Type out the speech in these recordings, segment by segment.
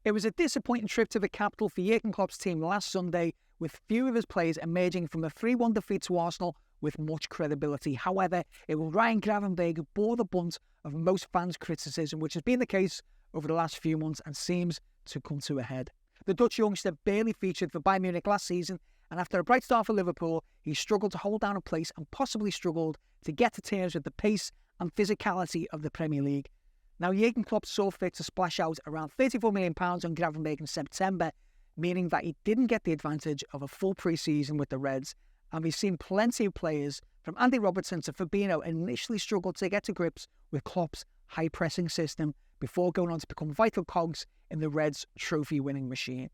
It was a disappointing trip to the capital for Jurgen Klopp's team last Sunday, with few of his players emerging from a 3-1 defeat to Arsenal with much credibility. However, it was Ryan Gravenberch who bore the brunt of most fans' criticism, which has been the case over the last few months and seems to come to a head. The Dutch youngster barely featured for Bayern Munich last season, and after a bright start for Liverpool, he struggled to hold down a place and possibly struggled to get to terms with the pace and physicality of the Premier League. Now, Jurgen Klopp saw fit to splash out around £34 million on Gravenberch in September, meaning that he didn't get the advantage of a full pre-season with the Reds, and we've seen plenty of players, from Andy Robertson to Fabinho, initially struggle to get to grips with Klopp's high-pressing system before going on to become vital cogs in the Reds' trophy-winning machine.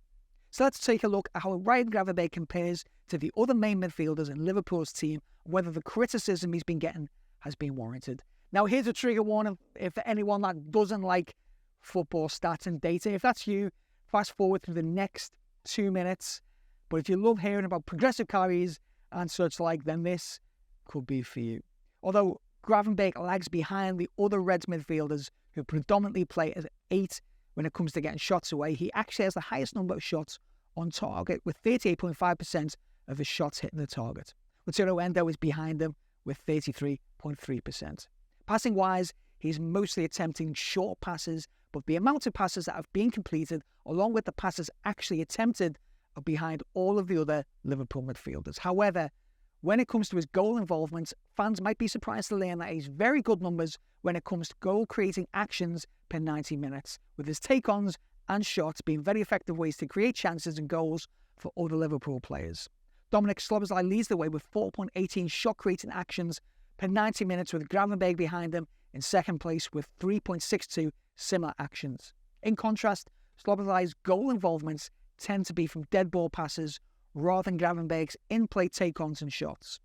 So let's take a look at how Ryan Gravenberch compares to the other main midfielders in Liverpool's team, and whether the criticism he's been getting has been warranted. Now, here's a trigger warning for anyone that doesn't like football stats and data. If that's you, fast forward through the next 2 minutes. But if you love hearing about progressive carries and such like, then this could be for you. Although Gravenberch lags behind the other Reds midfielders who predominantly play as 8 when it comes to getting shots away, he actually has the highest number of shots on target, with 38.5% of his shots hitting the target. Endo is behind him with 33.3%. Passing-wise, he's mostly attempting short passes, but the amount of passes that have been completed, along with the passes actually attempted, are behind all of the other Liverpool midfielders. However, when it comes to his goal involvement, fans might be surprised to learn that he's very good numbers when it comes to goal-creating actions per 90 minutes, with his take-ons and shots being very effective ways to create chances and goals for other Liverpool players. Dominic Szzoboslai leads the way with 4.18 shot-creating actions per 90 minutes, with Gravenberch behind him in second place with 3.62 similar actions. In contrast, Szzoboslai's goal involvements tend to be from dead ball passes rather than Gravenberch's in-play take-ons and shots.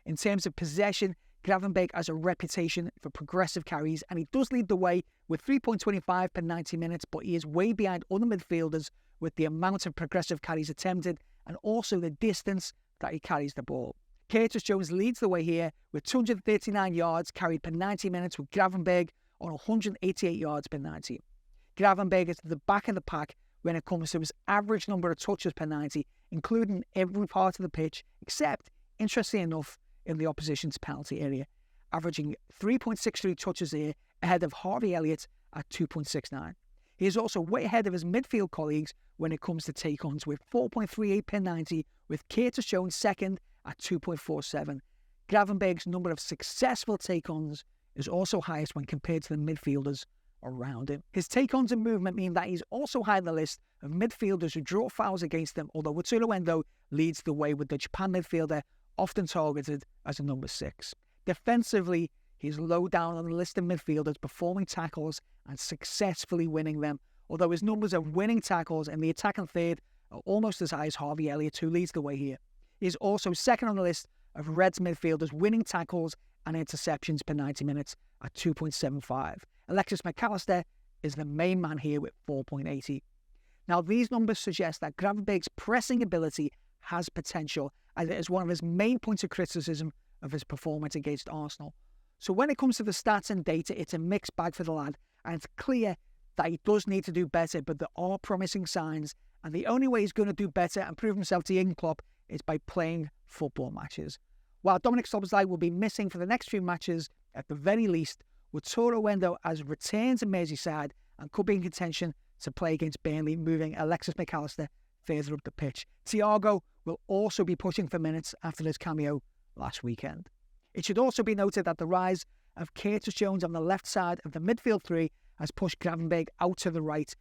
In terms of possession, Gravenberch has a reputation for progressive carries, and he does lead the way with 3.25 per 90 minutes, but he is way behind other midfielders with the amount of progressive carries attempted and also the distance that he carries the ball. Curtis Jones leads the way here with 239 yards carried per 90 minutes, with Gravenberch on 188 yards per 90. Gravenberch is at the back of the pack when it comes to his average number of touches per 90, including every part of the pitch, except, interestingly enough, in the opposition's penalty area, averaging 3.63 touches here, ahead of Harvey Elliott at 2.69. He is also way ahead of his midfield colleagues when it comes to take-ons, with 4.38 per 90, with Curtis Jones second at 2.47. Gravenberch's number of successful take-ons is also highest when compared to the midfielders around him. His take-ons and movement mean that he's also high on the list of midfielders who draw fouls against them, although Endo leads the way with the Japan midfielder often targeted as a number 6. Defensively, he's low down on the list of midfielders performing tackles and successfully winning them, although his numbers of winning tackles in the attacking third are almost as high as Harvey Elliott, who leads the way here. He is also second on the list of Reds midfielders winning tackles and interceptions per 90 minutes at 2.75. Alexis McAllister is the main man here with 4.80. Now, these numbers suggest that Gravenberch's pressing ability has potential, as it is one of his main points of criticism of his performance against Arsenal. So when it comes to the stats and data, it's a mixed bag for the lad, and it's clear that he does need to do better, but there are promising signs, and the only way he's going to do better and prove himself to Jurgen Klopp is by playing football matches. While Dominic Szzoboslai will be missing for the next few matches, at the very least, Endo has returned to Merseyside and could be in contention to play against Burnley, moving Alexis McAllister further up the pitch. Thiago will also be pushing for minutes after his cameo last weekend. It should also be noted that the rise of Curtis Jones on the left side of the midfield three has pushed Gravenberch out to the right.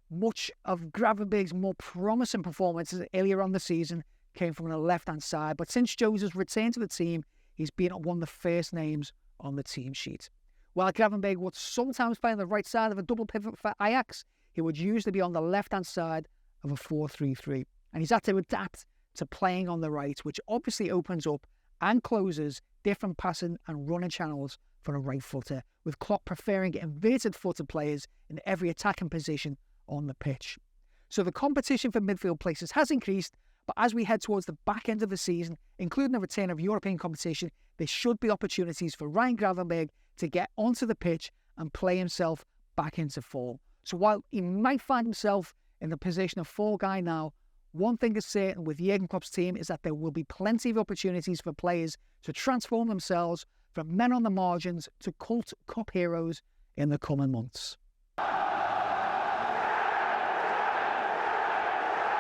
Much of Gravenberch's more promising performances earlier on the season came from the left-hand side, but since Jones has returned to the team, he's been one of the first names on the team sheet. While Gravenberch would sometimes play on the right side of a double pivot for Ajax, he would usually be on the left-hand side of a 4-3-3, and he's had to adapt to playing on the right, which obviously opens up and closes different passing and running channels for a right footer, with Klopp preferring inverted footed players in every attacking position on the pitch. So the competition for midfield places has increased, but as we head towards the back end of the season, including the return of European competition, there should be opportunities for Ryan Gravenberch to get onto the pitch and play himself back into form. So while he might find himself in the position of fall guy now, one thing is certain with Jurgen Klopp's team is that there will be plenty of opportunities for players to transform themselves from men on the margins to cult cup heroes in the coming months.